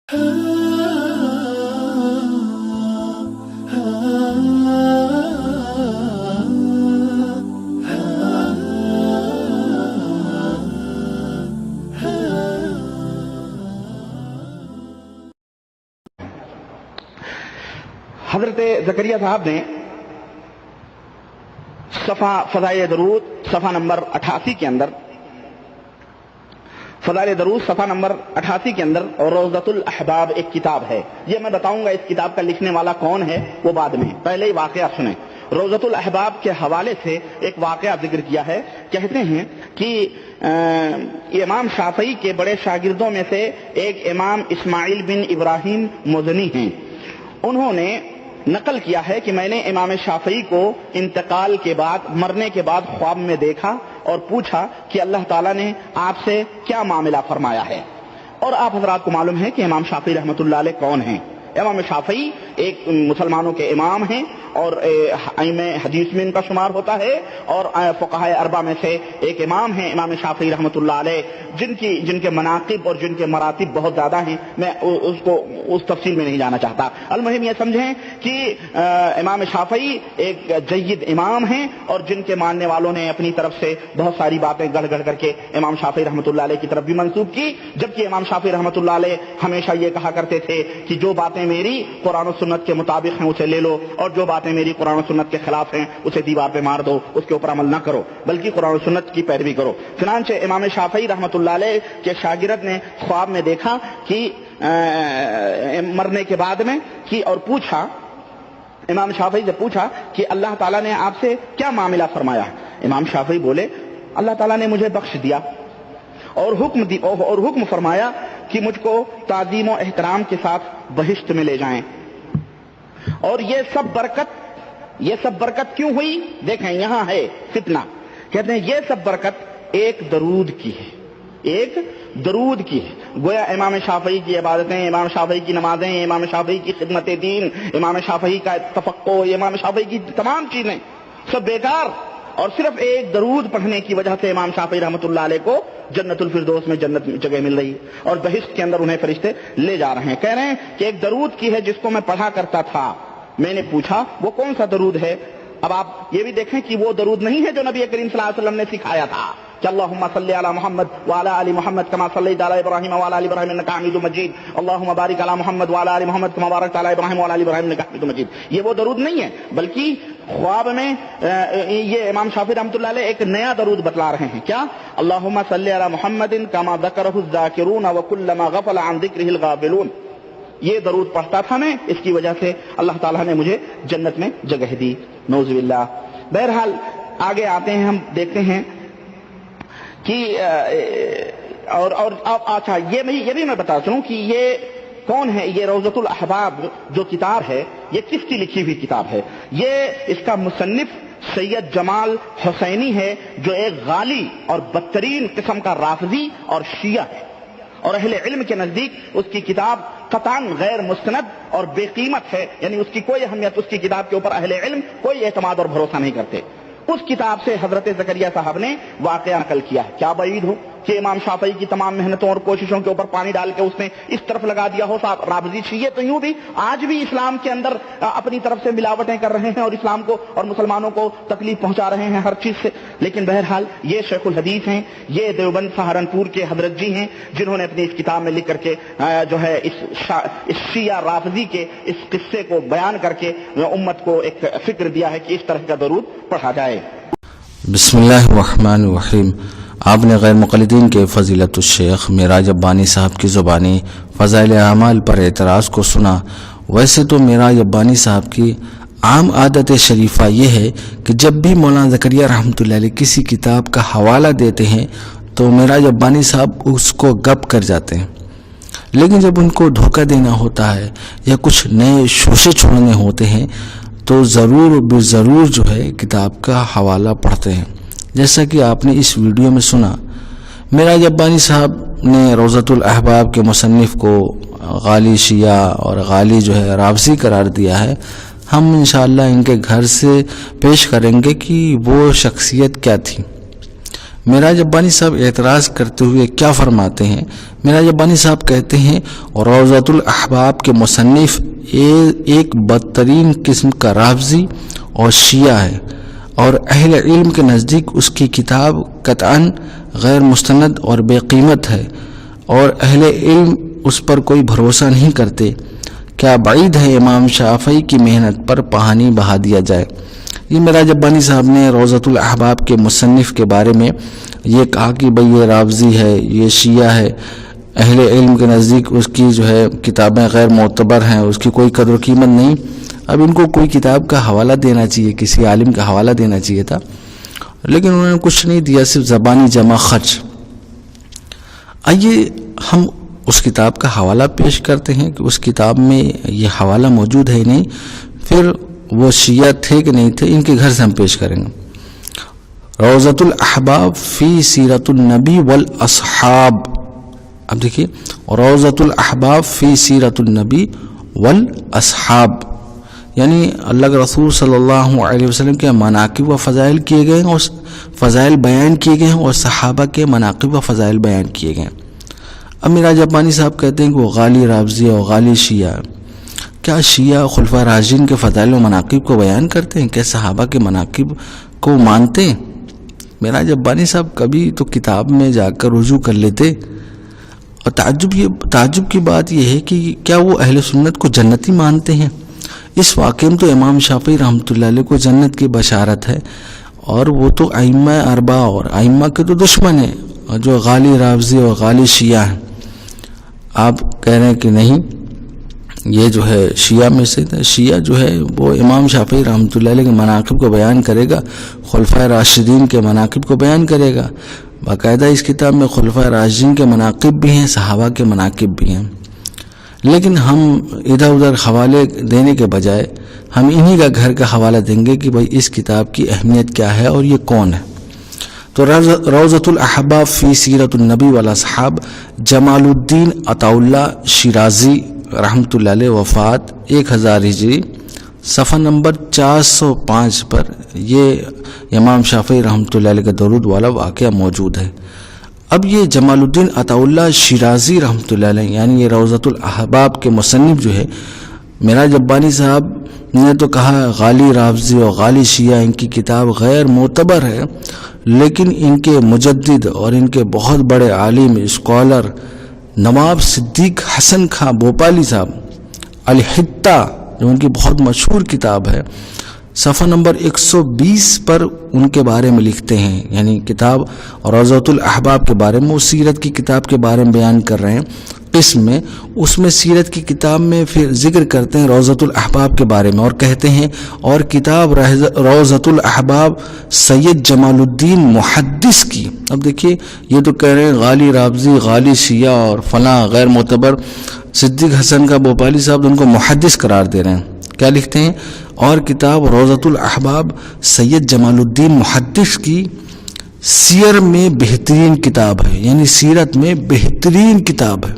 حضرت زکریا صاحب نے صفحہ فضائل درود صفحہ نمبر 88 کے اندر فضائل درود صفحہ نمبر 88 کے اندر اور روضۃ الاحباب ایک کتاب ہے. یہ میں بتاؤں گا اس کتاب کا لکھنے والا کون ہے وہ بعد میں، پہلے ہی واقعہ سنیں. روضۃ الاحباب کے حوالے سے ایک واقعہ ذکر کیا ہے. کہتے ہیں کہ امام شافعی کے بڑے شاگردوں میں سے ایک امام اسماعیل بن ابراہیم مزنی ہیں. انہوں نے نقل کیا ہے کہ میں نے امام شافعی کو انتقال کے بعد، مرنے کے بعد خواب میں دیکھا اور پوچھا کہ اللہ تعالیٰ نے آپ سے کیا معاملہ فرمایا ہے. اور آپ حضرات کو معلوم ہے کہ امام شافعی رحمۃ اللہ علیہ کون ہیں. امام شافعی ایک مسلمانوں کے امام ہیں اور ائمہ حدیث میں ان کا شمار ہوتا ہے اور فقہائے اربعہ میں سے ایک امام ہیں امام شافعی رحمۃ اللہ علیہ، جن کے مناقب اور جن کے مراتب بہت زیادہ ہیں. میں اس تفصیل میں نہیں جانا چاہتا. المہم یہ سمجھیں کہ امام شافعی ایک جید امام ہیں اور جن کے ماننے والوں نے اپنی طرف سے بہت ساری باتیں گڑھ گڑھ کر کے امام شافعی رحمۃ اللہ علیہ کی طرف بھی منسوب کی، جبکہ امام شافعی رحمۃ اللہ علیہ ہمیشہ یہ کہا کرتے تھے کہ جو باتیں میری قرآن و سنت کے مطابق ہیں اسے لے لو اور جو باتیں میری قرآن و سنت کے خلاف ہیں اسے دیوار پہ مار دو، اس کے اوپر عمل نہ کرو بلکہ قرآن و سنت کی پیروی کرو. چنانچہ امام شافعی رحمۃ اللہ علیہ کے شاگرد نے خواب میں دیکھا کہ مرنے کے بعد میں اور پوچھا، امام شافعی سے پوچھا کہ اللہ تعالیٰ نے آپ سے کیا معاملہ فرمایا. امام شافعی بولے اللہ تعالیٰ نے مجھے بخش دیا اور حکم فرمایا کہ مجھ کو تعظیم و احترام کے ساتھ بہشت میں لے جائیں. اور یہ سب برکت کیوں ہوئی؟ دیکھیں یہاں ہے فتنہ. کہتے ہیں یہ سب برکت ایک درود کی ہے، ایک درود کی ہے. گویا امام شافعی کی عبادتیں، امام شافعی کی نمازیں، امام شافعی کی خدمت دین، امام شافعی کا تفقہ، امام شافعی کی تمام چیزیں سب بیکار، اور صرف ایک درود پڑھنے کی وجہ سے امام شافعی رحمۃ اللہ علیہ کو جنت الفردوس میں جنت میں جگہ مل رہی ہے اور بہشت کے اندر انہیں فرشتے لے جا رہے ہیں. کہہ رہے ہیں کہ ایک درود کی ہے جس کو میں پڑھا کرتا تھا. میں نے پوچھا وہ کون سا درود ہے. اب آپ یہ بھی دیکھیں کہ وہ درود نہیں ہے جو نبی کریم صلی اللہ علیہ وسلم نے سکھایا تھا کہ اللہم صلی علی محمد وعلی آل محمد کما صلیت علی ابراہیم وعلی آل ابراہیم انک حمید مجید، اللہم بارک علی محمد وعلی آل محمد کما بارکت علی ابراہیم وعلی آل ابراہیم انک حمید مجید. یہ وہ درود نہیں ہے، بلکہ خواب میں یہ امام شافعی رحمۃ اللہ علیہ ایک نیا درود بتلا رہے ہیں. کیا؟ اللہم صلی علی محمد کما ذکرہ الذاکرون وکلما غفل عن ذکرہ الغافلون. یہ درود پڑھتا تھا میں، اس کی وجہ سے اللہ تعالیٰ نے مجھے جنت میں جگہ دی. نعوذ باللہ. بہرحال آگے آتے ہیں، ہم دیکھتے ہیں کہ اور اچھا یہ بھی میں بتا چاہوں کہ یہ کون ہے. یہ روضۃ الاحباب جو کتاب ہے یہ کس کی لکھی ہوئی کتاب ہے؟ یہ اس کا مصنف سید جمال حسینی ہے جو ایک غالی اور بدترین قسم کا رافضی اور شیعہ ہے، اور اہل علم کے نزدیک اس کی کتاب قطعاً غیر مستند اور بے قیمت ہے. یعنی اس کی کوئی اہمیت، اس کی کتاب کے اوپر اہل علم کوئی اعتماد اور بھروسہ نہیں کرتے. اس کتاب سے حضرت زکریا صاحب نے واقعہ نقل کیا ہے. کیا بعید ہو کہ امام شافعی کی تمام محنتوں اور کوششوں کے اوپر پانی ڈال کے اس نے اس طرف لگا دیا ہو. صاحب رافضی شیعہ تو یوں بھی آج بھی اسلام کے اندر اپنی طرف سے ملاوٹیں کر رہے ہیں اور اسلام کو اور مسلمانوں کو تکلیف پہنچا رہے ہیں ہر چیز سے. لیکن بہرحال یہ شیخ الحدیث ہیں، یہ دیوبند سہارنپور کے حضرت جی ہیں جنہوں نے اپنی اس کتاب میں لکھ کر کے جو ہے اس شیعہ رافضی کے اس قصے کو بیان کر کے امت کو ایک فکر دیا ہے کہ اس طرح کا درود پڑھا جائے. بسم اللہ الرحمن الرحیم. آپ نے غیر مقلدین کے فضیلت الشیخ معراج ابانی صاحب کی زبانی فضائل اعمال پر اعتراض کو سنا. ویسے تو معراج ابانی صاحب کی عام عادت شریفہ یہ ہے کہ جب بھی مولانا زکریا رحمۃ اللہ علیہ کسی کتاب کا حوالہ دیتے ہیں تو معراج ابانی صاحب اس کو گپ کر جاتے ہیں، لیکن جب ان کو دھوکہ دینا ہوتا ہے یا کچھ نئے شوشے چھوڑنے ہوتے ہیں تو ضرور جو ہے کتاب کا حوالہ پڑھتے ہیں. جیسا کہ آپ نے اس ویڈیو میں سنا، معراج ابانی صاحب نے روضۃ الاحباب کے مصنف کو غالی شیعہ اور غالی جو ہے رافضی قرار دیا ہے. ہم انشاءاللہ ان کے گھر سے پیش کریں گے کہ وہ شخصیت کیا تھی. معراج ربانی صاحب اعتراض کرتے ہوئے کیا فرماتے ہیں؟ معراج ربانی صاحب کہتے ہیں روضۃ الاحباب کے مصنف ایک بدترین قسم کا رافضی اور شیعہ ہے، اور اہل علم کے نزدیک اس کی کتاب قطعاً غیر مستند اور بے قیمت ہے، اور اہل علم اس پر کوئی بھروسہ نہیں کرتے۔ کیا بعید ہے امام شافعی کی محنت پر پانی بہا دیا جائے۔ یہ معراج ربانی صاحب نے روضۃ الاحباب کے مصنف کے بارے میں یہ کہا کہ بھئی یہ رافضی ہے، یہ شیعہ ہے، اہل علم کے نزدیک اس کی جو ہے کتابیں غیر معتبر ہیں، اس کی کوئی قدر و قیمت نہیں۔ اب ان کو کوئی کتاب کا حوالہ دینا چاہیے، کسی عالم کا حوالہ دینا چاہیے تھا، لیکن انہوں نے کچھ نہیں دیا، صرف زبانی جمع خرچ۔ آئیے ہم اس کتاب کا حوالہ پیش کرتے ہیں کہ اس کتاب میں یہ حوالہ موجود ہے نہیں، پھر وہ شیعہ تھے کہ نہیں تھے ان کے گھر سے ہم پیش کریں گے۔ روضۃ الاحباب فی سیرت النبی والاصحاب، اب دیکھیے روضۃ الاحباب فی سیرت النبی والاصحاب، یعنی اللہ کے رسول صلی اللہ علیہ وسلم کے مناقب و فضائل کیے گئے ہیں، اور فضائل بیان کیے گئے ہیں، اور صحابہ کے مناقب و فضائل بیان کیے گئے ہیں۔ اب معراج ربانی صاحب کہتے ہیں کہ وہ غالی رافضی اور غالی شیعہ۔ کیا شیعہ خلفائے راشدین کے فضائل و مناقب کو بیان کرتے ہیں؟ کیا صحابہ کے مناقب کو مانتے ہیں؟ معراج ربانی صاحب کبھی تو کتاب میں جا کر رجوع کر لیتے۔ اور تعجب کی بات یہ ہے کہ کیا وہ اہل سنت کو جنتی مانتے ہیں؟ اس واقعے میں تو امام شافعی رحمۃ اللہ علیہ کو جنت کی بشارت ہے، اور وہ تو ائمہ اربعہ اور ائمہ کے تو دشمن ہیں، اور جو غالی رافضی اور غالی شیعہ ہیں۔ آپ کہہ رہے ہیں کہ نہیں، یہ جو ہے شیعہ میں سے شیعہ جو ہے وہ امام شافعی رحمۃ اللہ علیہ کے مناقب کو بیان کرے گا، خلفائے راشدین کے مناقب کو بیان کرے گا۔ باقاعدہ اس کتاب میں خلفائے راشدین کے مناقب بھی ہیں، صحابہ کے مناقب بھی ہیں، لیکن ہم ادھر ادھر حوالے دینے کے بجائے ہم انہی کا گھر کا حوالہ دیں گے کہ بھئی اس کتاب کی اہمیت کیا ہے اور یہ کون ہے۔ تو روضۃ الاحباب فی سیرت النبی والاصحاب، جمال الدین عطا اللہ شیرازی رحمۃ اللہ علیہ، وفات 1000 ہجری، صفحہ نمبر 405 پر یہ امام شافعی رحمۃ اللہ علیہ کا درود والا واقعہ موجود ہے۔ اب یہ جمال الدین عطا اللہ شیرازی رحمۃ اللہ علیہ، یعنی یہ روضۃ الاحباب کے مصنف جو ہے، معراج ربانی صاحب نے تو کہا غالی رافضی اور غالی شیعہ ان کی کتاب غیر معتبر ہے، لیکن ان کے مجدد اور ان کے بہت بڑے عالم اسکالر نواب صدیق حسن خاں بھوپالی صاحب الحتہ، جو ان کی بہت مشہور کتاب ہے، صفحہ نمبر 120 پر ان کے بارے میں لکھتے ہیں، یعنی کتاب روضۃ الاحباب کے بارے میں، وہ سیرت کی کتاب کے بارے میں بیان کر رہے ہیں قسم میں، اس میں سیرت کی کتاب میں پھر ذکر کرتے ہیں روضۃ الاحباب کے بارے میں، اور کہتے ہیں اور کتاب روضۃ الاحباب سید جمال الدین محدث کی۔ اب دیکھیے یہ تو کہہ رہے ہیں غالی رافضی، غالی شیعہ اور فلاں غیر معتبر، صدیق حسن کا بھوپالی صاحب ان کو محدث قرار دے رہے ہیں۔ کیا لکھتے ہیں؟ اور کتاب روضۃ الاحباب سید جمال الدین محدث کی سیر میں بہترین کتاب ہے، یعنی سیرت میں بہترین کتاب ہے۔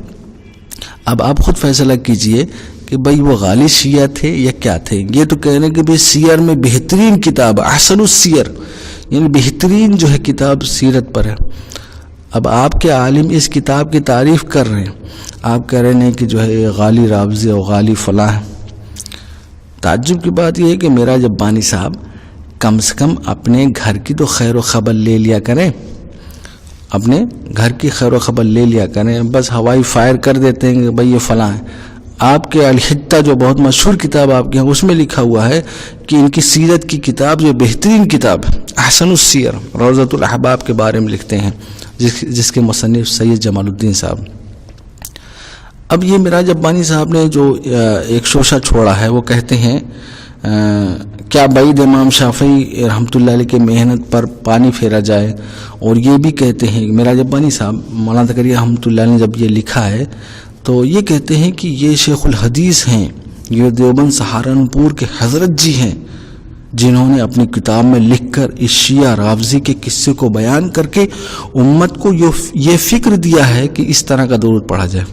اب آپ خود فیصلہ کیجئے کہ بھئی وہ غالی شیعہ تھے یا کیا تھے۔ یہ تو کہہ رہے ہیں کہ بھئی سیر میں بہترین کتاب، احسن السیر، یعنی بہترین جو ہے کتاب سیرت پر ہے۔ اب آپ کے عالم اس کتاب کی تعریف کر رہے ہیں، آپ کہہ رہے ہیں کہ جو ہے غالی رافضی اور غالی فلاں ہے۔ تعجب کی بات یہ ہے کہ معراج ربانی صاحب کم سے کم اپنے گھر کی تو خیر و خبر لے لیا کریں، اپنے گھر کی خیر و خبر لے لیا کریں، بس ہوائی فائر کر دیتے ہیں کہ بھئی یہ فلاں ہے۔ آپ کے الحتہ جو بہت مشہور کتاب آپ کے ہیں، اس میں لکھا ہوا ہے کہ ان کی سیرت کی کتاب جو بہترین کتاب ہے، احسن السیر، روضۃ الاحباب کے بارے میں لکھتے ہیں، جس کے مصنف سید جمال الدین صاحب۔ اب یہ معراج ربانی صاحب نے جو ایک شوشہ چھوڑا ہے، وہ کہتے ہیں کیا بعید امام شافعی رحمۃ اللہ علیہ کے محنت پر پانی پھیرا جائے، اور یہ بھی کہتے ہیں معراج ربانی صاحب، مولانا زکریا رحمۃ اللہ نے جب یہ لکھا ہے تو یہ کہتے ہیں کہ یہ شیخ الحدیث ہیں، یہ دیوبند سہارنپور کے حضرت جی ہیں، جنہوں نے اپنی کتاب میں لکھ کر اس شیعہ رافضی کے قصے کو بیان کر کے امت کو یہ فکر دیا ہے کہ اس طرح کا درود پڑھا جائے۔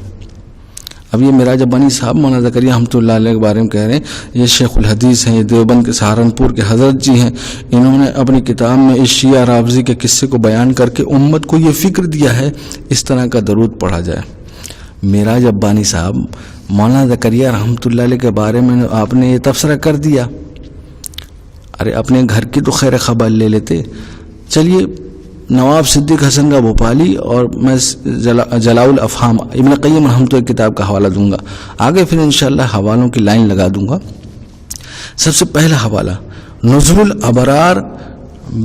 اب یہ میراج ربانی صاحب مولانا زکریا رحمۃ اللہ علیہ کے بارے میں کہہ رہے ہیں یہ شیخ الحدیث ہیں، یہ دیوبند کے سہارنپور کے حضرت جی ہیں، انہوں نے اپنی کتاب میں اس شیعہ رافضی کے قصے کو بیان کر کے امت کو یہ فکر دیا ہے اس طرح کا درود پڑھا جائے۔ میراج ربانی صاحب مولانا زکریا رحمۃ اللہ علیہ کے بارے میں آپ نے یہ تبصرہ کر دیا، ارے اپنے گھر کی تو خیر خبر لے لیتے۔ چلیے نواب صدیق حسن کا بھوپالی اور میں جلاء الافہام ابن قیم رحمۃ اللہ کتاب کا حوالہ دوں گا، آگے پھر انشاءاللہ حوالوں کی لائن لگا دوں گا۔ سب سے پہلا حوالہ نزول الابرار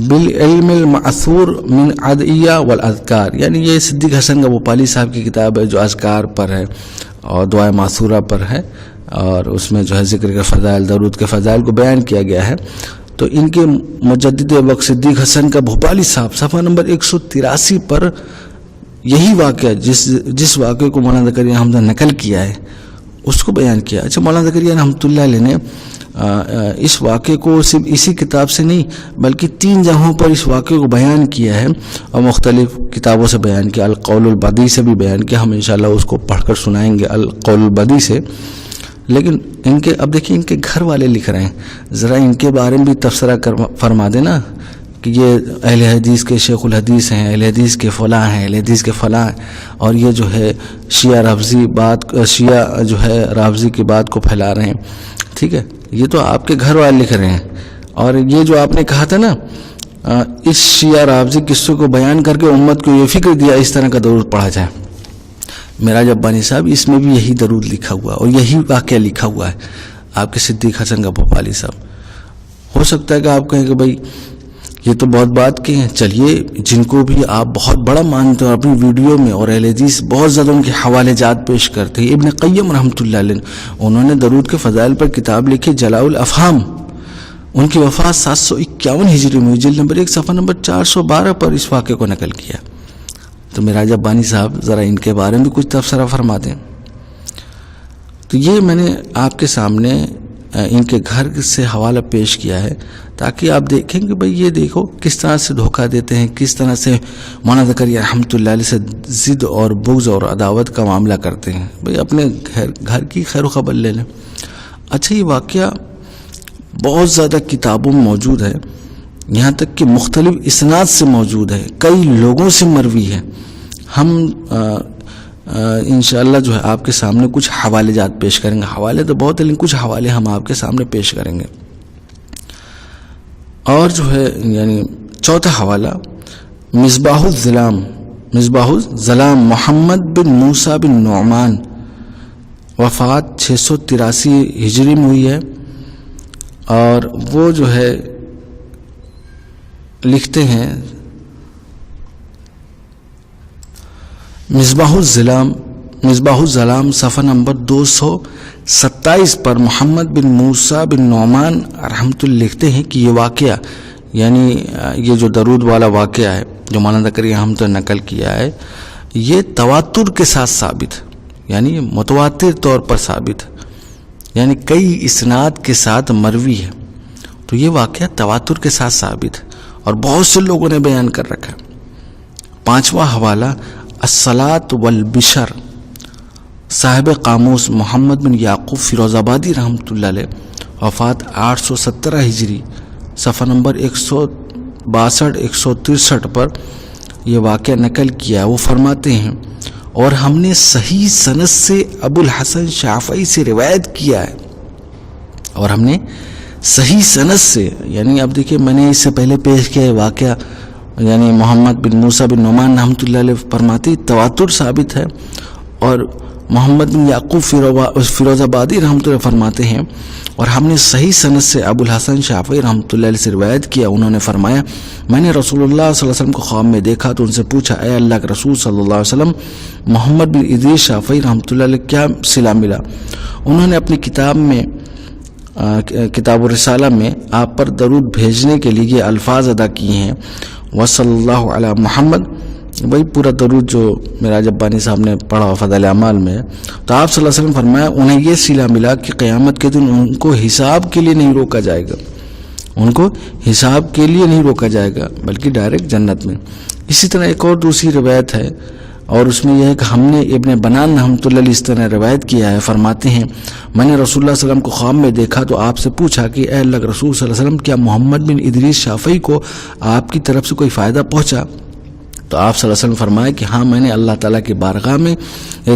بالعلم المعثور من ادعیہ والاذکار، یعنی یہ صدیق حسن کا بھوپالی صاحب کی کتاب ہے جو اذکار پر ہے اور دعائے معثورہ پر ہے، اور اس میں جو ہے ذکر کے فضائل، درود کے فضائل کو بیان کیا گیا ہے۔ تو ان کے مجدد وقت صدیق حسن کا بھوپالی صاحب صفحہ نمبر 183 پر یہی واقعہ جس واقعے کو مولانا زکریا رحمۃ اللہ نقل کیا ہے اس کو بیان کیا۔ اچھا، مولانا زکریا رحمۃ اللہ علیہ نے اس واقعے کو صرف اسی کتاب سے نہیں بلکہ 3 جگہوں پر اس واقعے کو بیان کیا ہے اور مختلف کتابوں سے بیان کیا، القول البدیع سے بھی بیان کیا، ہم انشاءاللہ اس کو پڑھ کر سنائیں گے القول البدیع سے۔ لیکن اب دیکھیں ان کے گھر والے لکھ رہے ہیں، ذرا ان کے بارے میں بھی تبصرہ فرما دینا کہ یہ اہل حدیث کے شیخ الحدیث ہیں، اہل حدیث کے فلاں ہیں، اہل حدیث کے فلاں ہیں، اور یہ جو ہے شیعہ جو ہے رافضی کی بات کو پھیلا رہے ہیں۔ ٹھیک ہے، یہ تو آپ کے گھر والے لکھ رہے ہیں، اور یہ جو آپ نے کہا تھا نا اس شیعہ رافضی قصے کو بیان کر کے امت کو یہ فکر دیا اس طرح کا درود پڑھا جائے۔ میراج ربانی صاحب اس میں بھی یہی درود لکھا ہوا اور یہی واقعہ لکھا ہوا ہے آپ کے صدیق حسن کا بھوپالی صاحب۔ ہو سکتا ہے کہ آپ کہیں کہ بھائی یہ تو بہت بات کی ہیں، چلیے جن کو بھی آپ بہت بڑا مانتے ہیں اپنی ویڈیو میں اور اہل حدیث بہت زیادہ ان کے حوالے جات پیش کرتے ہیں، ابن قیم رحمۃ اللہ علیہ انہوں نے درود کے فضائل پر کتاب لکھی جلاء الافہام، ان کی وفات 751 ہجری میں جلد نمبر 1 صفحہ نمبر 412 پر اس واقعے کو نقل کیا۔ تو میراج ربانی صاحب ذرا ان کے بارے میں کچھ تبصرہ فرما دیں۔ تو یہ میں نے آپ کے سامنے ان کے گھر سے حوالہ پیش کیا ہے تاکہ آپ دیکھیں کہ بھئی یہ دیکھو کس طرح سے دھوکہ دیتے ہیں، کس طرح سے مولانا زکریا رحمۃ اللہ علیہ سے ضد اور بغض اور عداوت کا معاملہ کرتے ہیں۔ بھئی اپنے گھر کی خیر و خبر لے لیں۔ اچھا، یہ واقعہ بہت زیادہ کتابوں میں موجود ہے، یہاں تک کہ مختلف اسناد سے موجود ہے، کئی لوگوں سے مروی ہے۔ ہم انشاءاللہ جو ہے آپ کے سامنے کچھ حوالے جات پیش کریں گے، حوالے تو بہت ہیں لیکن کچھ حوالے ہم آپ کے سامنے پیش کریں گے۔ اور جو ہے یعنی چوتھا حوالہ مصباح الظلام محمد بن موسیٰ بن نعمان، وفات 683 ہجری میں ہوئی ہے، اور وہ جو ہے لکھتے ہیں مصباح الظلام صفحہ نمبر 227 پر محمد بن موسیٰ بن نعمان رحمۃ اللہ لکھتے ہیں کہ یہ واقعہ یعنی یہ جو درود والا واقعہ ہے جو مولانا زکریا رحمۃ اللہ نقل کیا ہے یہ تواتر کے ساتھ ثابت، یعنی متواتر طور پر ثابت، یعنی کئی اسناد کے ساتھ مروی ہے۔ تو یہ واقعہ تواتر کے ساتھ ثابت اور بہت سے لوگوں نے بیان کر رکھا ہے۔ پانچواں حوالہ الصلاۃ والبشر صاحب قاموس محمد بن یعقوب فیروز آبادی رحمۃ اللہ علیہ، وفات 817 ہجری، صفحہ نمبر 162-163 پر یہ واقعہ نقل کیا۔ وہ فرماتے ہیں اور ہم نے صحیح سند سے ابو الحسن شافعی سے روایت کیا ہے، اور ہم نے صحیح سند سے، یعنی اب دیکھیں میں نے اس سے پہلے پیش کیا ہے واقعہ، یعنی محمد بن موسیٰ بن نعمان رحمۃ اللہ علیہ فرماتے تواتر ثابت ہے، اور محمد بن یعقوب فیروز آبادی رحمۃ اللہ فرماتے ہیں اور ہم نے صحیح سند سے ابو الحسن شافعی رحمۃ اللہ علیہ سے روایت کیا، انہوں نے فرمایا میں نے رسول اللہ صلی اللہ علیہ وسلم کو خواب میں دیکھا تو ان سے پوچھا اے اللہ کے رسول صلی اللہ علیہ وسلم محمد بن ادریس شافعی رحمۃ اللہ علیہ کیا صلہ ملا؟ انہوں نے اپنی کتاب میں کتاب الرسالہ میں آپ پر درود بھیجنے کے لیے یہ الفاظ ادا کیے ہیں وصلی اللہ علی محمد، وہی پورا درود جو میراج ربانی صاحب نے پڑھا فضائل اعمال میں۔ تو آپ صلی اللہ علیہ وسلم فرمایا انہیں یہ صلہ ملا کہ قیامت کے دن ان کو حساب کے لیے نہیں روکا جائے گا، ان کو حساب کے لیے نہیں روکا جائے گا بلکہ ڈائریکٹ جنت میں۔ اسی طرح ایک اور دوسری روایت ہے اور اس میں یہ ہے کہ ہم نے ابن بنان رحمۃ اللہ علیہ اس طرح روایت کیا ہے، فرماتے ہیں میں نے رسول اللہ صلی اللہ علیہ وسلم کو خواب میں دیکھا تو آپ سے پوچھا کہ اے اللہ کے رسول صلی اللہ علیہ وسلم کیا محمد بن ادریس شافعی کو آپ کی طرف سے کوئی فائدہ پہنچا؟ تو آپ صلی اللہ علیہ وسلم فرمائے کہ ہاں، میں نے اللہ تعالیٰ کی بارگاہ میں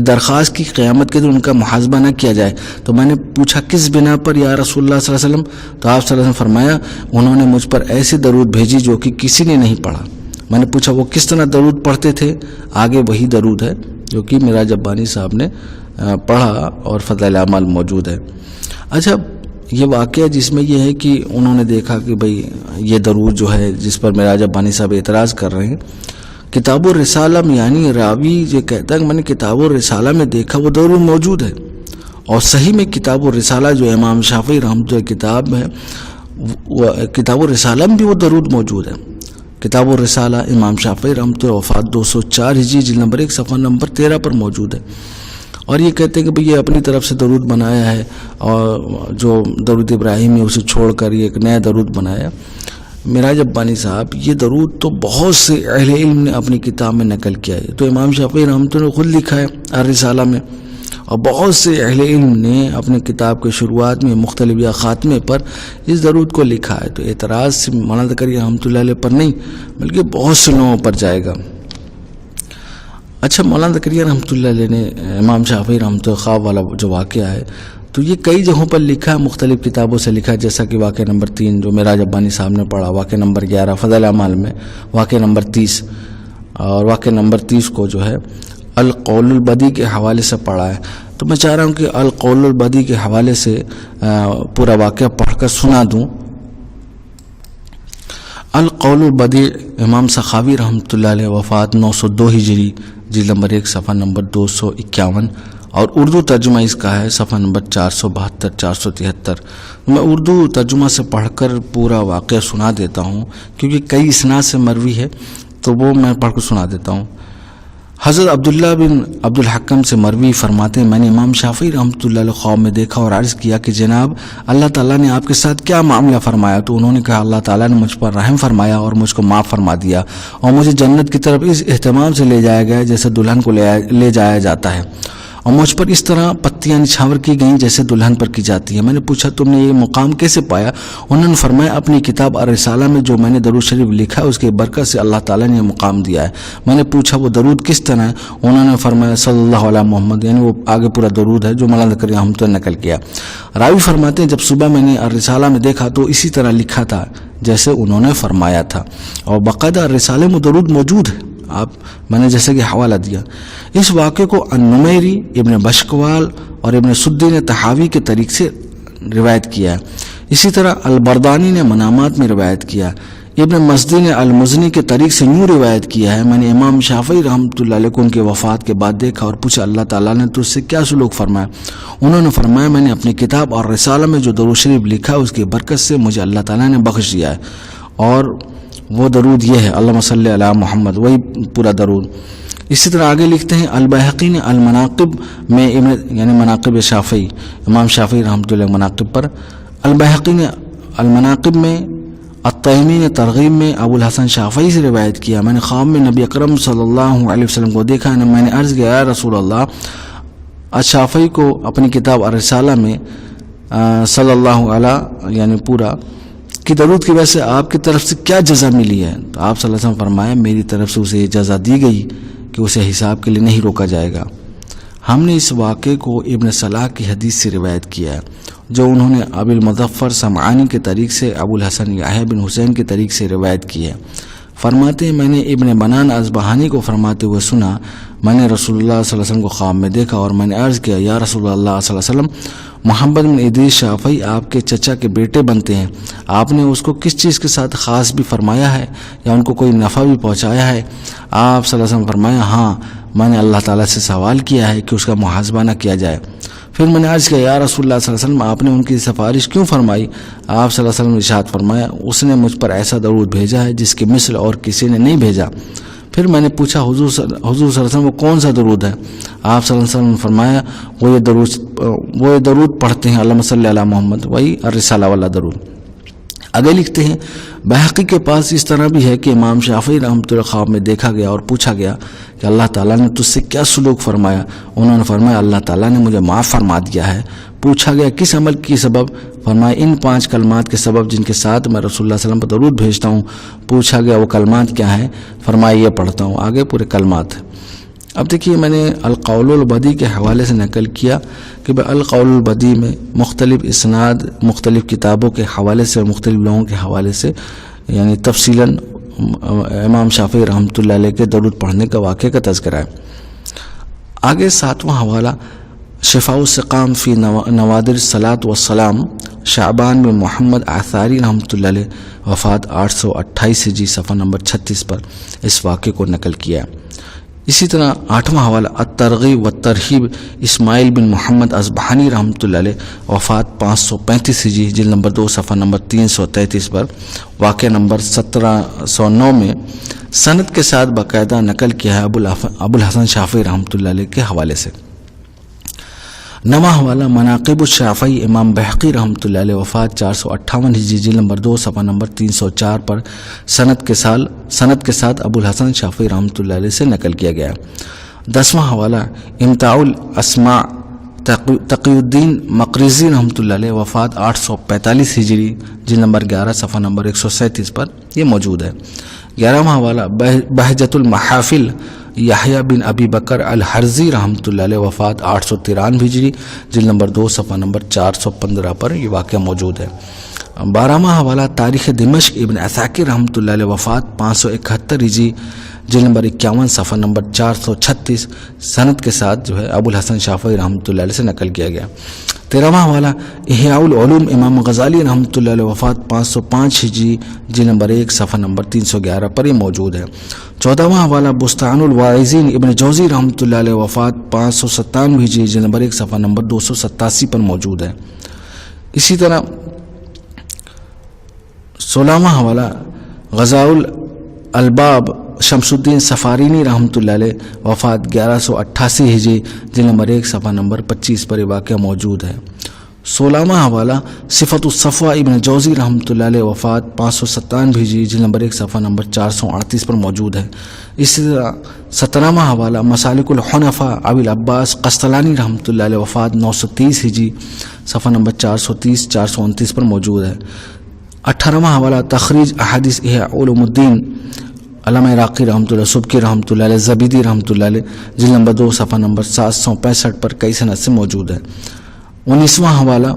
درخواست کی قیامت کے دن ان کا محاسبہ نہ کیا جائے۔ تو میں نے پوچھا کس بنا پر یا رسول اللہ صلی اللہ علیہ وسلم؟ تو آپ صلی اللہ علیہ وسلم فرمایا انہوں نے مجھ پر ایسی درود بھیجی جو کہ کسی نے نہیں پڑھا۔ میں نے پوچھا وہ کس طرح درود پڑھتے تھے؟ آگے وہی درود ہے جو کہ میراج ربانی صاحب نے پڑھا اور فضائل اعمال موجود ہے۔ اچھا، یہ واقعہ جس میں یہ ہے کہ انہوں نے دیکھا کہ بھئی یہ درود جو ہے جس پر میراج ربانی صاحب اعتراض کر رہے ہیں، کتاب الرسالہ میں، یعنی راوی یہ کہتا ہے کہ میں نے کتاب الرسالہ میں دیکھا وہ درود موجود ہے، اور صحیح میں کتاب الرسالہ جو امام شافعی رحمۃ اللہ کتاب ہے، کتاب الرسالہ میں بھی وہ درود موجود ہے۔ کتاب الرسالہ امام شافعی رحمۃ اللہ وفات 204 ہجری جلد نمبر 1 صفحہ نمبر 13 پر موجود ہے، اور یہ کہتے ہیں کہ بھئی یہ اپنی طرف سے درود بنایا ہے، اور جو درود ابراہیمی اسے چھوڑ کر یہ ایک نیا درود بنایا۔ میراج ربانی صاحب یہ درود تو بہت سے اہل علم نے اپنی کتاب میں نقل کیا ہے، تو امام شافعی رحمۃ اللہ نے خود لکھا ہے الرسالہ میں، اور بہت سے اہل علم نے اپنے کتاب کے شروعات میں مختلف یا خاتمے پر اس درود کو لکھا ہے۔ تو اعتراض سے مولانا زکریا رحمۃ اللہ علیہ پر نہیں بلکہ بہت سے لوگوں پر جائے گا۔ اچھا، مولانا زکریا رحمۃ اللہ علیہ نے امام شافعی رحمۃ اللہ خواب والا جو واقعہ ہے تو یہ کئی جگہوں پر لکھا ہے، مختلف کتابوں سے لکھا ہے، جیسا کہ واقعہ نمبر 3 جو میراج ربانی صاحب نے پڑھا، واقعہ نمبر 11 فضائل اعمال میں، واقعہ نمبر 30 اور واقعہ نمبر 30 کو جو ہے القول البدی کے حوالے سے پڑھا ہے۔ تو میں چاہ رہا ہوں کہ القول البدی کے حوالے سے پورا واقعہ پڑھ کر سنا دوں۔ القول البدی امام سخاوی رحمۃ اللہ علیہ وفات 902 ہجری جلد نمبر 1 صفحہ نمبر 251، اور اردو ترجمہ اس کا ہے صفحہ نمبر 472 473۔ میں اردو ترجمہ سے پڑھ کر پورا واقعہ سنا دیتا ہوں کیونکہ کئی اسناد سے مروی ہے، تو وہ میں پڑھ کر سنا دیتا ہوں۔ حضرت عبداللہ بن عبد الحکم سے مروی فرماتے ہیں میں نے امام شافعی رحمۃ اللہ علیہ خواب میں دیکھا اور عرض کیا کہ جناب اللہ تعالیٰ نے آپ کے ساتھ کیا معاملہ فرمایا؟ تو انہوں نے کہا اللہ تعالیٰ نے مجھ پر رحم فرمایا اور مجھ کو معاف فرما دیا، اور مجھے جنت کی طرف اس اہتمام سے لے جایا گیا جیسے دلہن کو لے جایا جاتا ہے، اور مجھ پر اس طرح پتیاں نچھاور کی گئیں جیسے دلہن پر کی جاتی ہے۔ میں نے پوچھا تم نے یہ مقام کیسے پایا؟ انہوں نے فرمایا اپنی کتاب الرسالہ میں جو میں نے درود شریف لکھا ہے اس کی برکت سے اللہ تعالیٰ نے یہ مقام دیا ہے۔ میں نے پوچھا وہ درود کس طرح ہے؟ انہوں نے فرمایا صلی اللہ علیہ محمد، یعنی وہ آگے پورا درود ہے جو مولانا زکریا رحمۃ اللہ نے نقل کیا۔ راوی فرماتے ہیں جب صبح میں نے الرسالہ میں دیکھا تو اسی طرح لکھا تھا جیسے انہوں نے فرمایا تھا، اور باقاعدہ الرسالہ میں درود موجود ہے، میں نے جیسے کہ حوالہ دیا۔ اس واقعے کو النمیری، ابن بشکوال اور ابن سدی نے تحاوی کے طریق سے روایت کیا ہے۔ اسی طرح البردانی نے منامات میں روایت کیا، ابن مزدی نے المزنی کے طریق سے یوں روایت کیا ہے میں نے امام شافعی رحمۃ اللہ علیہ کو ان کے وفات کے بعد دیکھا اور پوچھا اللہ تعالیٰ نے تجھ سے کیا سلوک فرمایا؟ انہوں نے فرمایا میں نے اپنی کتاب اور رسالہ میں جو درود شریف لکھا اس کی برکت سے مجھے اللہ تعالیٰ نے بخش دیا ہے، اور وہ درود یہ ہے اللہم صلی علی محمد، وہی پورا درود۔ اسی طرح آگے لکھتے ہیں البیہقی نے المناقب میں یعنی مناقب شافعی، امام شافعی رحمۃ اللہ مناقب پر، البیہقی نے المناقب میں، الطیمی نے ترغیب میں ابو الحسن شافعی سے روایت کیا میں نے خواب میں نبی اکرم صلی اللہ علیہ وسلم کو دیکھا، میں نے عرض کیا یا رسول اللہ، الشافعی کو اپنی کتاب الرسالہ میں صلی اللہ علیہ یعنی پورا کہ درود کی وجہ سے آپ کی طرف سے کیا جزا ملی ہے؟ تو آپ صلی اللہ علیہ وسلم فرمایا میری طرف سے اسے یہ جزا دی گئی کہ اسے حساب کے لیے نہیں روکا جائے گا۔ ہم نے اس واقعے کو ابن صلاح کی حدیث سے روایت کیا ہے جو انہوں نے ابو المظفر سمعانی کے طریق سے ابو الحسن یحییٰ بن حسین کے طریق سے روایت کی ہے۔ فرماتے ہیں میں نے ابن بنان اصبہانی کو فرماتے ہوئے سنا میں نے رسول اللہ صلی اللہ علیہ وسلم کو خواب میں دیکھا اور میں نے عرض کیا یا رسول اللہ صلی اللہ علیہ وسلم محمد بن ادریس شافعی آپ کے چچا کے بیٹے بنتے ہیں، آپ نے اس کو کس چیز کے ساتھ خاص بھی فرمایا ہے یا ان کو کوئی نفع بھی پہنچایا ہے؟ آپ صلی اللہ علیہ وسلم فرمایا ہاں میں نے اللہ تعالیٰ سے سوال کیا ہے کہ اس کا محاسبہ نہ کیا جائے۔ پھر میں نے عرض کیا یا رسول اللہ صلی اللہ علیہ وسلم آپ نے ان کی سفارش کیوں فرمائی؟ آپ صلی اللہ علیہ وسلم نے ارشاد فرمایا اس نے مجھ پر ایسا درود بھیجا ہے جس کی مثل اور کسی نے نہیں بھیجا۔ پھر میں نے پوچھا حضور صلی اللہ علیہ وسلم وہ کون سا درود ہے؟ آپ صلی اللہ علیہ وسلم نے فرمایا وہ یہ درود پڑھتے ہیں اللہم صلی علی محمد، وہی الرسالہ والا درود۔ آگے لکھتے ہیں بحقی کے پاس اس طرح بھی ہے کہ امام شافعی رحمۃ اللہ خواب میں دیکھا گیا اور پوچھا گیا کہ اللہ تعالیٰ نے تجھ سے کیا سلوک فرمایا؟ انہوں نے فرمایا اللہ تعالیٰ نے مجھے معاف فرما دیا ہے۔ پوچھا گیا کس عمل کی سبب؟ فرمایا ان 5 کلمات کے سبب جن کے ساتھ میں رسول اللہ صلی اللہ علیہ وسلم پر درود بھیجتا ہوں۔ پوچھا گیا وہ کلمات کیا ہیں؟ فرمایا یہ پڑھتا ہوں، آگے پورے کلمات ہیں۔ اب دیکھیے میں نے القول البدی کے حوالے سے نقل کیا کہ القول البدی میں مختلف اسناد مختلف کتابوں کے حوالے سے اور مختلف لوگوں کے حوالے سے یعنی تفصیلاً امام شافعی رحمۃ اللہ علیہ کے درود پڑھنے کا واقعہ کا تذکرہ ہے۔ آگے 7واں حوالہ شفاء السقام فی نوادر الصلاۃ والسلام شعبان بن محمد آثاری رحمۃ اللہ علیہ وفات 828 ہجری صفحہ نمبر 36 پر اس واقعے کو نقل کیا ہے۔ اسی طرح 8واں حوالہ الترغیب والترہیب اسماعیل بن محمد اصبہانی رحمۃ اللہ علیہ وفات 535 ہجری جلد نمبر 2 صفحہ نمبر 333 پر واقعہ نمبر 1709 میں سند کے ساتھ باقاعدہ نقل کیا ہے ابو الحسن شافعی رحمۃ اللہ علیہ کے حوالے سے۔ 9واں حوالہ مناقب الشافعی امام بحقی رحمۃ اللہ علیہ وفات 458 ہجری جلد نمبر 2 صفحہ نمبر 304 پر سند کے ساتھ ابو الحسن شافعی رحمۃ اللہ علیہ سے نقل کیا گیا۔ 10واں حوالہ امتاع الاسماع تقی الدین مقریزی رحمۃ اللہ علیہ وفات 845 ہجری جلد نمبر 11 صفحہ نمبر 137 پر یہ موجود ہے۔ 11واں حوالہ بہجت المحافل یحییٰ بن ابی بکر الحرزی رحمۃ اللہ علیہ وفات 893 ہجری جلد نمبر 2 صفحہ نمبر 415 پر یہ واقعہ موجود ہے۔ 12واں حوالہ تاریخ دمشق ابن عساکر رحمۃ اللہ علیہ وفات 571 ہجری جلد نمبر 51 صفحہ نمبر 436 سند کے ساتھ جو ہے ابو الحسن شافعی رحمۃ اللہ علیہ سے نقل کیا گیا۔ 13واں حوالہ احیاء العلوم امام غزالی رحمۃ اللہ علیہ وفات 505 ہجری جلد نمبر 1 صفحہ نمبر 311 پر یہ موجود ہے۔ 14واں حوالہ بستان الواعظین ابن جوزی رحمۃ اللہ علیہ وفات 597 ہجری جلد نمبر 1 صفحہ نمبر 287 پر موجود ہے۔ اسی طرح 16واں حوالہ غزاء الالباب شمس الدین سفارینی رحمۃ اللہ علیہ وفات 1188 ہجری جلد نمبر 1 صفحہ نمبر 25 پر یہ واقعہ موجود ہے۔ 16واں حوالہ صفت الصفوہ ابن جوزی رحمۃ اللہ علیہ وفات 597 ہجری جلد نمبر 1 صفحہ نمبر 438 پر موجود ہے۔ اسی طرح 17واں حوالہ مسالک الحنفاء ابی العباس قسطلانی رحمۃ اللہ علیہ وفات 930 ہجری صفحہ نمبر 430 429 پر موجود ہے۔ 18واں حوالہ تخریج احادیث احیاء علوم الدین علامہ عراقی رحمۃ اللہ سبکی رحمۃ اللہ علیہ زبیدی رحمۃ اللہ علیہ جلد نمبر 2 صفحہ نمبر 765 پر کئی سند سے موجود ہے۔ 19واں حوالہ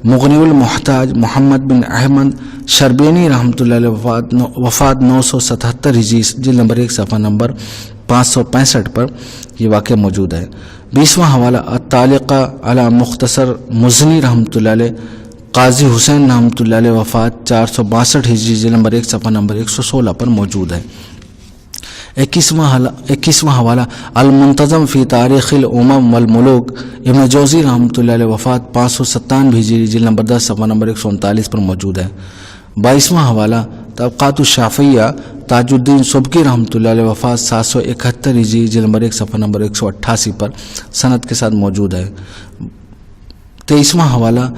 مغنی المحتاج محمد بن احمد شربینی رحمۃ اللہ علیہ وفات 977 ہجری جلد نمبر 1 صفحہ نمبر 565 پر یہ واقعہ موجود ہے۔ 20واں حوالہ التعلیقہ علی مختصر مزنی رحمۃ اللہ علیہ قاضی حسین رحمۃ اللہ علیہ وفات 462 ہجری جلد نمبر 1 صفحہ نمبر 116 پر موجود ہے۔ 21واں حوالہ المنتظم فی تاریخ الامم والملوک ابن جوزی رحمۃ اللہ علیہ وفات 597 ہجری جلد نمبر 10 صفحہ نمبر 139 پر موجود ہے۔ 22واں حوالہ طبقات الشافعیہ تاج الدین سبکی رحمۃ اللہ علیہ وفات 771 ہجری جلد نمبر 1 صفحہ نمبر 188 پر سند کے ساتھ موجود ہے۔ 23واں حوالہ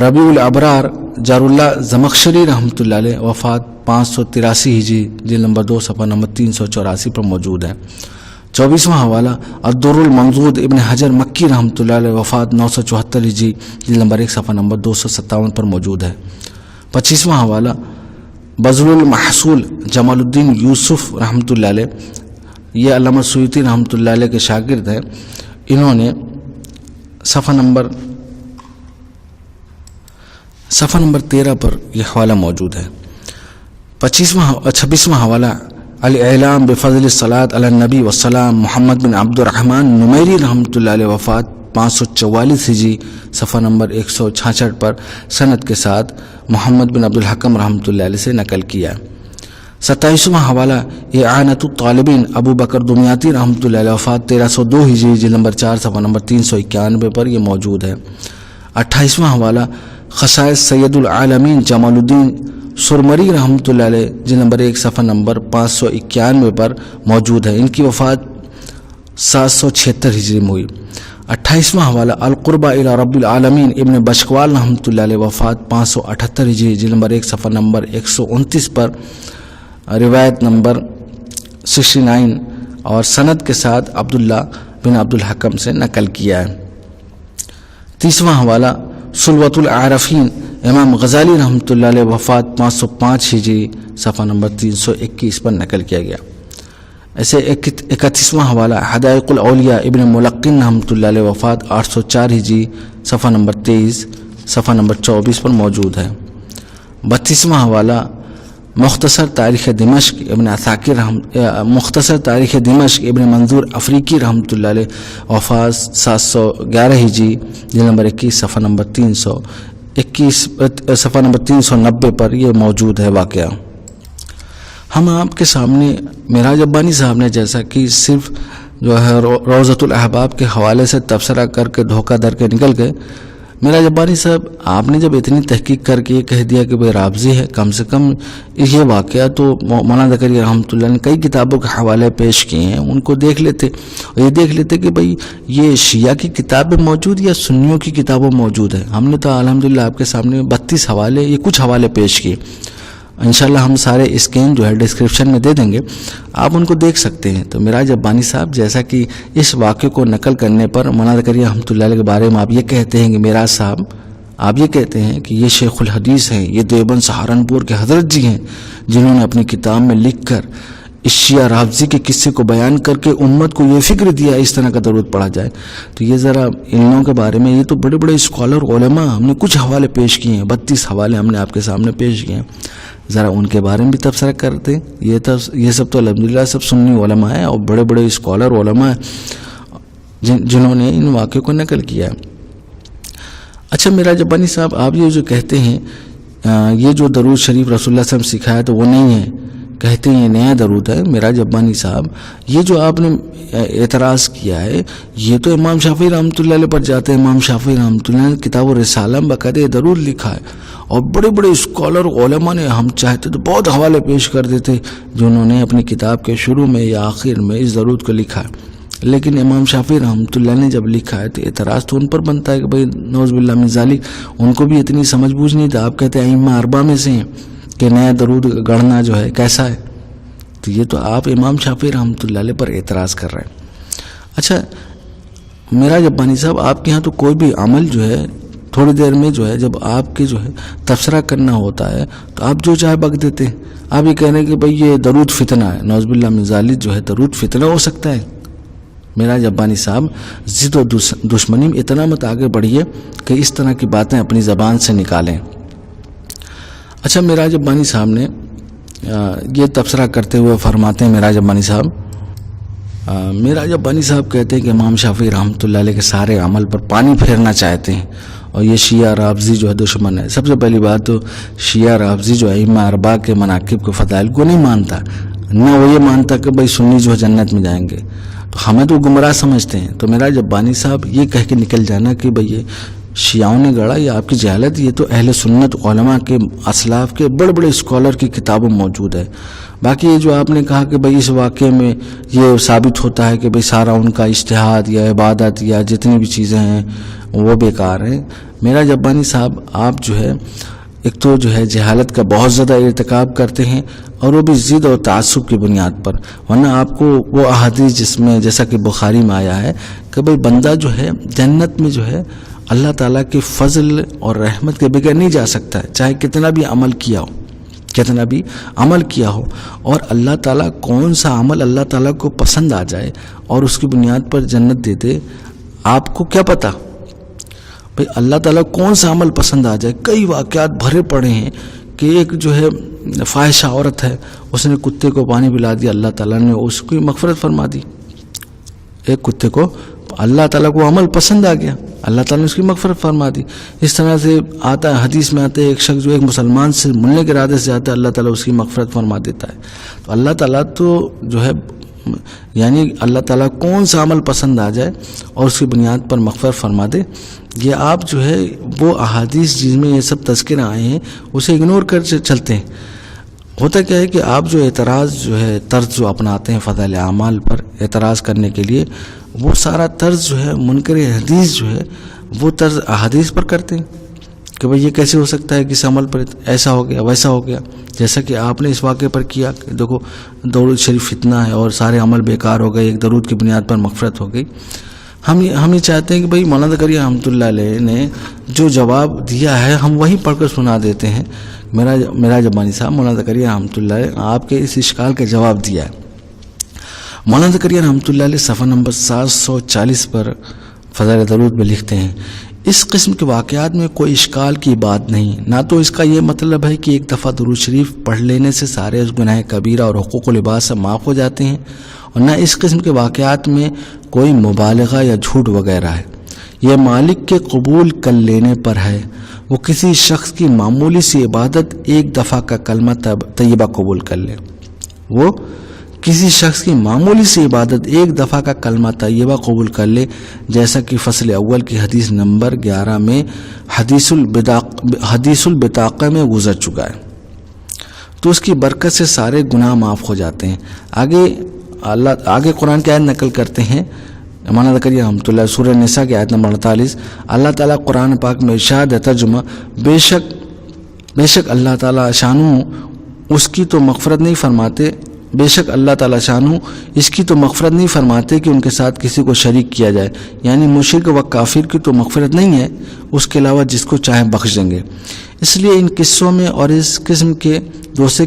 ربیع الابرار جار اللہ زمخشری رحمۃ اللہ علیہ وفات 583 ہجری جلد نمبر 2 صفحہ نمبر 384 پر موجود ہے۔ 24واں حوالہ الدر المنضود ابن حجر مکی رحمۃ اللہ علیہ وفات 974 ہجری جلد نمبر 1 صفحہ نمبر 257 پر موجود ہے۔ 25واں حوالہ بذل المحصول جمال الدین یوسف رحمۃ اللہ علیہ یہ علامہ سیوطی رحمۃ اللہ علیہ کے شاگرد ہیں، انہوں نے صفحہ نمبر 13 پر یہ حوالہ موجود ہے۔ 26واں حوالہ الاعلام بفضل الصلاۃ علی النبی والسلام محمد بن عبد الرحمن نمیری رحمۃ اللہ علیہ وفات 544 ہجری صفحہ نمبر 166 پر سند کے ساتھ محمد بن عبد الحکم رحمۃ اللہ علیہ سے نقل کیا۔ 27واں حوالہ اعانۃ الطالبین ابو بکر دمیاطی رحمۃ اللہ علیہ وفات 1302 ہجری جلد نمبر 4 صفحہ نمبر 391 پر یہ موجود ہے۔ 28واں حوالہ خصائص سید العالمین جمال الدین سرمری رحمۃ اللہ علیہ جلد نمبر 1 صفحہ نمبر 591 پر موجود ہے، ان کی وفات 776 ہجری میں ہوئی۔ 28واں حوالہ القربہ الی رب العالمین ابن بشکوال رحمۃ اللہ علیہ وفات 578 ہجری جلد نمبر 1 صفحہ نمبر 129 پر روایت نمبر 69 اور سند کے ساتھ عبداللہ بن عبد الحکم سے نقل کیا ہے۔ 30واں حوالہ سلوۃ العارفین امام غزالی رحمۃ اللہ علیہ وفات 505 ہجری صفحہ نمبر 321 پر نقل کیا گیا۔ ایسے 31واں حوالہ حدائق الاولیاء ابن ملقن رحمۃ اللہ علیہ وفات 804 ہجری صفحہ نمبر 23 صفحہ نمبر 24 پر موجود ہے۔ 32واں حوالہ مختصر تاریخ دمشق ابن عساکر مختصر تاریخ دمشق ابن منظور افریقی رحمۃ اللہ علیہ وفات 711 ہجری جلد نمبر 21 صفحہ نمبر 321 صفحہ نمبر 390 پر یہ موجود ہے واقعہ۔ ہم آپ کے سامنے معراج ربانی صاحب نے جیسا کہ صرف جو ہے روضۃ الاحباب کے حوالے سے تبصرہ کر کے دھوکہ در کے نکل گئے، معراج ربانی صاحب آپ نے جب اتنی تحقیق کر کے یہ کہہ دیا کہ بھئی رابضی ہے، کم سے کم یہ واقعہ تو مولانا زکریا رحمۃ اللہ نے کئی کتابوں کے حوالے پیش کیے ہیں، ان کو دیکھ لیتے اور یہ دیکھ لیتے کہ بھئی یہ شیعہ کی کتابیں موجود یا سنیوں کی کتابیں موجود ہیں۔ ہم نے تو الحمدللہ آپ کے سامنے 32 حوالے یہ کچھ حوالے پیش کیے، انشاءاللہ ہم سارے اسکین جو ہے ڈسکرپشن میں دے دیں گے، آپ ان کو دیکھ سکتے ہیں۔ تو معراج ربانی صاحب جیسا کہ اس واقعے کو نقل کرنے پر مولانا زکریا رحمۃ اللہ علیہ کے بارے میں آپ یہ کہتے ہیں کہ معراج صاحب آپ یہ کہتے ہیں کہ یہ شیخ الحدیث ہیں، یہ دیوبند سہارنپور کے حضرت جی ہیں، جنہوں نے اپنی کتاب میں لکھ کر اس شیعہ رافضی کے قصے کو بیان کر کے امت کو یہ فکر دیا اس طرح کا درود پڑھا جائے۔ تو یہ ذرا ان لوگوں کے بارے میں، یہ تو بڑے بڑے اسکالر علماء، ہم نے کچھ حوالے پیش کیے ہیں، 32 حوالے ہم نے آپ کے سامنے پیش کیے ہیں، ذرا ان کے بارے میں بھی تبصرہ کرتے۔ یہ سب تو الحمدللہ سب سنی علماء ہیں اور بڑے بڑے اسکالر علماء ہیں جنہوں نے ان واقعوں کو نقل کیا ہے۔ اچھا معراج ربانی صاحب آپ یہ جو کہتے ہیں یہ جو درود شریف رسول اللہ صلی اللہ علیہ وسلم سکھایا تو وہ نہیں ہے، کہتے ہیں یہ نیا درود ہے۔ معراج ربانی صاحب یہ جو آپ نے اعتراض کیا ہے یہ تو امام شافعی رحمۃ اللہ علیہ پر جاتے ہیں۔ امام شافعی رحمۃ اللہ نے کتاب الرسالہ میں باقاعدہ یہ درود لکھا ہے اور بڑے بڑے اسکالر علماء نے ہم چاہتے تو بہت حوالے پیش کر دیتے جنہوں نے اپنی کتاب کے شروع میں یا آخر میں اس درود کو لکھا ہے، لیکن امام شافعی رحمۃ اللہ نے جب لکھا ہے تو اعتراض تو ان پر بنتا ہے کہ بھئی نعوذ باللہ من ذالک، ان کو بھی اتنی سمجھ بوجھ نہیں تھا۔ آپ کہتے ہیں ائمہ اربعہ میں سے ہیں کہ نیا درود گڑھنا جو ہے کیسا ہے، تو یہ تو آپ امام شافعی رحمۃ اللہ علیہ پر اعتراض کر رہے ہیں۔ اچھا معراج ربانی صاحب آپ کے ہاں تو کوئی بھی عمل جو ہے تھوڑی دیر میں جو ہے جب آپ کے جو ہے تبصرہ کرنا ہوتا ہے تو آپ جو چاہے بک دیتے ہیں، آپ یہ کہہ رہے ہیں کہ بھئی یہ درود فتنہ ہے، نعوذ باللہ من ذالک جو ہے درود فتنہ ہو سکتا ہے۔ معراج ربانی صاحب ضد و دشمنی میں اتنا مت آگے بڑھیے کہ اس طرح کی باتیں اپنی زبان سے نکالیں۔ اچھا معراج ربانی صاحب نے یہ تبصرہ کرتے ہوئے فرماتے ہیں معراج ربانی صاحب کہتے ہیں کہ امام شافعی رحمۃ اللہ علیہ کے سارے عمل پر پانی پھیرنا چاہتے ہیں اور یہ شیعہ رافضی جو ہے دشمن ہے۔ سب سے پہلی بات تو شیعہ رافضی جو ہے ائمہ اربعہ کے مناقب کو فضائل کو نہیں مانتا، نہ وہ یہ مانتا کہ بھئی سنی جو ہے جنت میں جائیں گے، تو ہمیں تو گمراہ سمجھتے ہیں۔ تو معراج ربانی صاحب یہ کہہ کے نکل جانا کہ بھئی یہ شیعوں نے گڑھا، یہ آپ کی جہالت، یہ تو اہل سنت علماء کے اسلاف کے بڑے بڑے اسکالر کی کتابوں موجود ہے۔ باقی یہ جو آپ نے کہا کہ بھئی اس واقعے میں یہ ثابت ہوتا ہے کہ بھئی سارا ان کا اجتہاد یا عبادت یا جتنی بھی چیزیں ہیں وہ بیکار ہیں، معراج ربانی صاحب آپ جو ہے ایک تو جو ہے جہالت کا بہت زیادہ ارتکاب کرتے ہیں اور وہ بھی ضد اور تعصب کی بنیاد پر، ورنہ آپ کو وہ احادیث جس میں جیسا کہ بخاری میں آیا ہے کہ بھئی بندہ جو ہے جنت میں جو ہے اللہ تعالیٰ کے فضل اور رحمت کے بغیر نہیں جا سکتا ہے، چاہے کتنا بھی عمل کیا ہو، اور اللہ تعالیٰ کون سا عمل اللہ تعالیٰ کو پسند آ جائے اور اس کی بنیاد پر جنت دے دے، آپ کو کیا پتہ بھئی اللہ تعالیٰ کون سا عمل پسند آ جائے۔ کئی واقعات بھرے پڑے ہیں کہ ایک جو ہے فاحشہ عورت ہے، اس نے کتے کو پانی پلا دیا، اللہ تعالیٰ نے اس کی مغفرت فرما دی۔ ایک کتے کو اللہ تعالیٰ کو عمل پسند آ گیا، اللہ تعالیٰ نے اس کی مغفرت فرما دی۔ اس طرح سے آتا ہے حدیث میں آتا ہے ایک شخص جو ایک مسلمان سے ملنے کے ارادے سے آتا ہے، اللہ تعالیٰ اس کی مغفرت فرما دیتا ہے۔ تو اللہ تعالیٰ تو جو ہے یعنی اللہ تعالیٰ کون سا عمل پسند آ جائے اور اس کی بنیاد پر مغفرت فرما دے، یہ آپ جو ہے وہ احادیث جس میں یہ سب تذکرہ آئے ہیں اسے اگنور کر چلتے ہیں۔ ہوتا کیا ہے کہ آپ جو اعتراض جو ہے طرز جو اپناتے ہیں فضائل اعمال پر اعتراض کرنے کے لیے، وہ سارا طرز جو ہے منکر حدیث جو ہے وہ طرز احادیث پر کرتے ہیں کہ بھئی یہ کیسے ہو سکتا ہے کس عمل پر ایسا ہو گیا ویسا ہو گیا، جیسا کہ آپ نے اس واقعے پر کیا کہ دیکھو درود شریف فتنہ ہے اور سارے عمل بیکار ہو گئے، ایک درود کی بنیاد پر مغفرت ہو گئی۔ ہم یہ چاہتے ہیں کہ بھئی مولانا زکریا رحمۃ اللہ علیہ نے جو جواب دیا ہے ہم وہی پڑھ کر سنا دیتے ہیں۔ معراج ربانی صاحب مولانا زکریا رحمۃ اللہ علیہ آپ کے اس اشکال کا جواب دیا ہے۔ مولانا زکریا رحمۃ اللہ علیہ صفحہ نمبر 740 پر فضائل درود میں لکھتے ہیں، اس قسم کے واقعات میں کوئی اشکال کی بات نہیں، نہ تو اس کا یہ مطلب ہے کہ ایک دفعہ درود شریف پڑھ لینے سے سارے اس گناہ کبیرہ اور حقوق و لباس سے معاف ہو جاتے ہیں، اور نہ اس قسم کے واقعات میں کوئی مبالغہ یا جھوٹ وغیرہ ہے۔ یہ مالک کے قبول کر لینے پر ہے۔ وہ کسی شخص کی معمولی سی عبادت ایک دفعہ کا کلمہ طیبہ قبول کر لے، وہ کسی شخص کی معمولی سی عبادت ایک دفعہ کا کلمہ طیبہ قبول کر لے، جیسا کہ فصل اول کی حدیث نمبر 11 میں حدیث البطاقہ میں گزر چکا ہے، تو اس کی برکت سے سارے گناہ معاف ہو جاتے ہیں۔ آگے قرآن کی آیت نقل کرتے ہیں مولانا زکریا رحمۃ اللہ، سورہ نساء کی آیت نمبر 48، اللہ تعالیٰ قرآن پاک میں ارشاد ہے ترجمہ، بے شک اللہ تعالیٰ شانو اس کی تو مغفرت نہیں فرماتے، بے شک اللہ تعالیٰ شانو اس کی تو مغفرت نہیں فرماتے کہ ان کے ساتھ کسی کو شریک کیا جائے، یعنی مشرک و کافر کی تو مغفرت نہیں ہے، اس کے علاوہ جس کو چاہے بخش دیں گے۔ اس لیے ان قصوں میں اور اس قسم کے دوسرے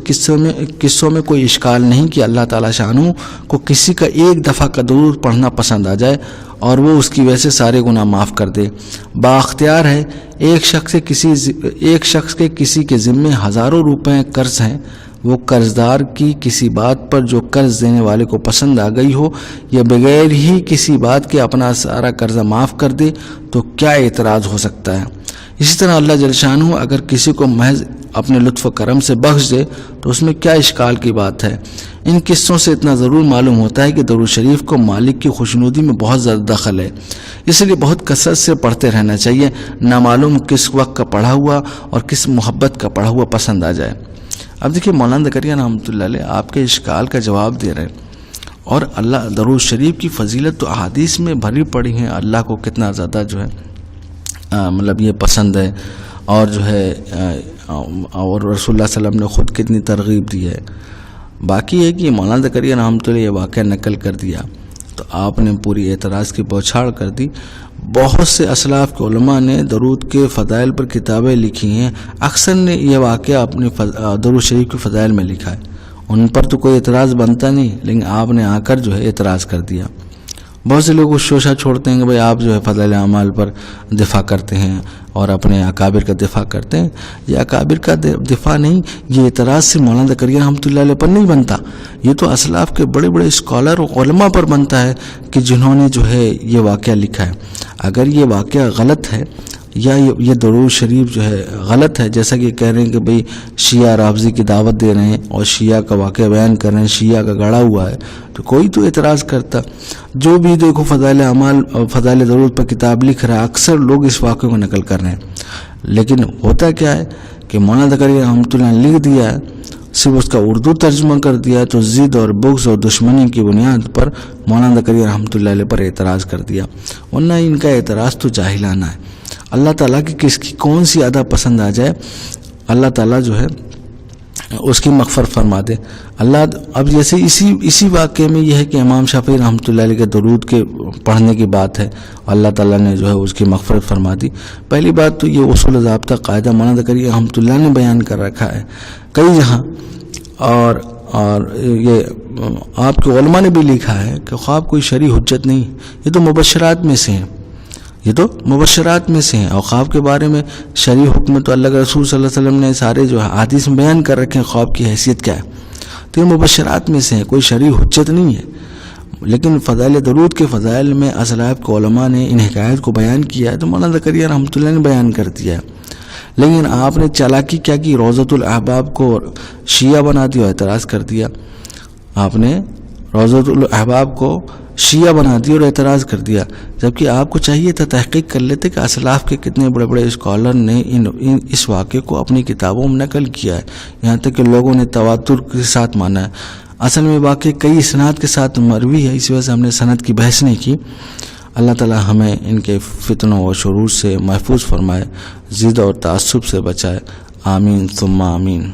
قصوں میں کوئی اشکال نہیں کہ اللہ تعالیٰ شانو کو کسی کا ایک دفعہ کا درود پڑھنا پسند آ جائے اور وہ اس کی وجہ سے سارے گناہ معاف کر دے۔ بااختیار ہے ایک شخص کے کسی کے ذمے ہزاروں روپے قرض ہیں، وہ قرضدار کی کسی بات پر جو قرض دینے والے کو پسند آ گئی ہو یا بغیر ہی کسی بات کے اپنا سارا قرضہ معاف کر دے تو کیا اعتراض ہو سکتا ہے؟ اسی طرح اللہ جل شانہ اگر کسی کو محض اپنے لطف و کرم سے بخش دے تو اس میں کیا اشکال کی بات ہے؟ ان قصوں سے اتنا ضرور معلوم ہوتا ہے کہ درود شریف کو مالک کی خوشنودی میں بہت زیادہ دخل ہے، اس لیے بہت کثرت سے پڑھتے رہنا چاہیے، نہ معلوم کس وقت کا پڑھا ہوا اور کس محبت کا پڑھا ہوا پسند آ جائے۔ اب دیکھیے مولانا زکریا رحمۃ اللہ علیہ آپ کے اشکال کا جواب دے رہے ہیں، اور اللہ درود شریف کی فضیلت تو احادیث میں بھری پڑی ہیں، اللہ کو کتنا زیادہ جو ہے مطلب یہ پسند ہے، اور جو ہے اور رسول اللہ صلی اللہ علیہ وسلم نے خود کتنی ترغیب دی ہے۔ باقی ہے کہ مولانا زکریا رحمۃ اللہ یہ واقعہ نقل کر دیا تو آپ نے پوری اعتراض کی بوچھاڑ کر دی۔ بہت سے اسلاف کے علماء نے درود کے فضائل پر کتابیں لکھی ہیں، اکثر نے یہ واقعہ اپنے درود شریف کے فضائل میں لکھا ہے، ان پر تو کوئی اعتراض بنتا نہیں، لیکن آپ نے آ کر جو ہے اعتراض کر دیا۔ بہت سے لوگ اس شوشہ چھوڑتے ہیں کہ بھئی آپ جو ہے فضائل اعمال پر دفاع کرتے ہیں اور اپنے اکابر کا دفاع کرتے ہیں۔ یہ اکابر کا دفاع نہیں، یہ اعتراض سے مولانا زکریا رحمۃ اللہ علیہ پر نہیں بنتا، یہ تو اسلاف کے بڑے بڑے اسکالر اور علماء پر بنتا ہے کہ جنہوں نے جو ہے یہ واقعہ لکھا ہے۔ اگر یہ واقعہ غلط ہے یا یہ درود شریف جو ہے غلط ہے، جیسا کہ کہہ رہے ہیں کہ بھئی شیعہ رافضی کی دعوت دے رہے ہیں اور شیعہ کا واقعہ بیان کر رہے ہیں، شیعہ کا گڑا ہوا ہے، تو کوئی تو اعتراض کرتا۔ جو بھی دیکھو فضائل اعمال فضائل درود پر کتاب لکھ رہا ہے، اکثر لوگ اس واقعے کو نقل کر رہے ہیں، لیکن ہوتا کیا ہے کہ مولانا زکریا رحمۃ اللہ نے لکھ دیا ہے، صرف اس کا اردو ترجمہ کر دیا تو ضد اور بغض اور دشمنی کی بنیاد پر مولانا زکریا رحمۃ اللہ علیہ پر اعتراض کر دیا، ورنہ ان کا اعتراض تو جاہلانہ ہے۔ اللہ تعالیٰ کی کس کی کون سی ادا پسند آ جائے، اللہ تعالیٰ جو ہے اس کی مغفرت فرما دے۔ اب جیسے اسی واقعے میں یہ ہے کہ امام شافعی رحمۃ اللہ علیہ کے درود کے پڑھنے کی بات ہے، اللہ تعالیٰ نے جو ہے اس کی مغفرت فرما دی۔ پہلی بات تو یہ اصول ضابطہ قاعدہ مولانا زکریا رحمۃ اللہ نے بیان کر رکھا ہے کئی جہاں، اور یہ آپ کے علماء نے بھی لکھا ہے کہ خواب کوئی شرعی حجت نہیں، یہ تو مبشرات میں سے ہیں، یہ تو مبشرات میں سے ہیں، اور خواب کے بارے میں شرعی حکم تو اللہ کے رسول صلی اللہ علیہ وسلم نے سارے جو حدیث میں بیان کر رکھے ہیں خواب کی حیثیت کیا ہے، تو یہ مبشرات میں سے ہیں، کوئی شرعی حجت نہیں ہے۔ لیکن فضائل درود کے فضائل میں اسلاف کے علماء نے ان حکایت کو بیان کیا ہے تو مولانا زکریا رحمۃ اللہ نے بیان کر دیا ہے، لیکن آپ نے چالاکی کیا کی، روضۃ الاحباب کو شیعہ بنا دیا اور اعتراض کر دیا۔ آپ نے روضۃ الاحباب کو شیعہ بنا دیا اور اعتراض کر دیا، جبکہ آپ کو چاہیے تھا تحقیق کر لیتے کہ اسلاف کے کتنے بڑے بڑے اسکالر نے اس واقعے کو اپنی کتابوں میں نقل کیا ہے، یہاں تک کہ لوگوں نے تواتر کے ساتھ مانا ہے۔ اصل میں واقعہ کئی اسناد کے ساتھ مروی ہے، اس وجہ سے ہم نے سند کی بحث نہیں کی۔ اللہ تعالی ہمیں ان کے فتنوں و شرور سے محفوظ فرمائے، ضد اور تعصب سے بچائے، آمین ثم آمین۔